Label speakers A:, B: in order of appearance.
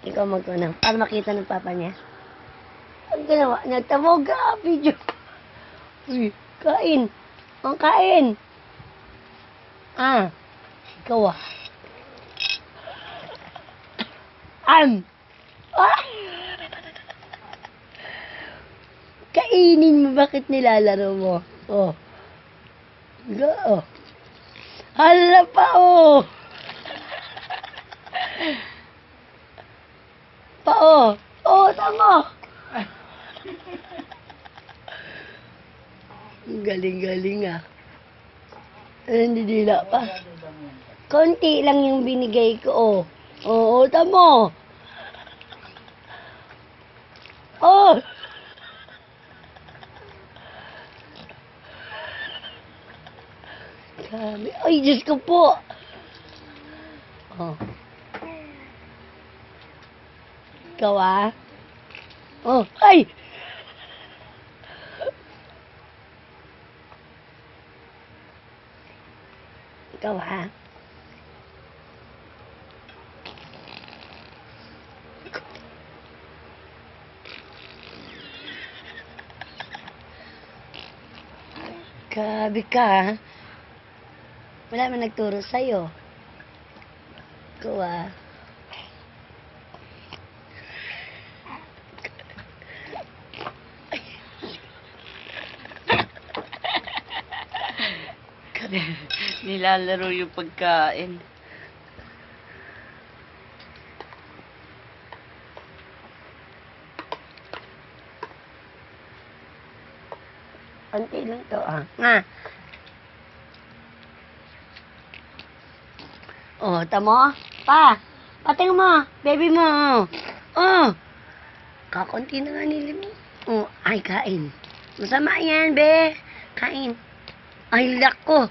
A: Ikaw magkunang para makita ng papa niya. Ang ginawa niya, tamog ka, video. Uy, kain. Ang kain. Ikaw ah. Ah! Kainin mo, bakit nilalaro mo? Oh. Go. Hala pa, oh. Pa, oh. Oh, tama. Galing-galing ah. Hindi dila pa. Konti lang yung binigay ko, oh. Oo, tama. Oh. Grabe. Ay, Diyos ko po. Oh. Ikaw ah. Oh, ay! Ikaw ah. Grabe ka ah. Wala man nagturo sa'yo. Ikaw ah.
B: Nilalaro yung pagkain.
A: Konti lang to ah. Nga. Oh, tamo? Pa, pating mo. Baby mo. Oh. Kakunti na nga nila mo. Oh, ay, kain. Masama yan, be. Kain. Ay, lako.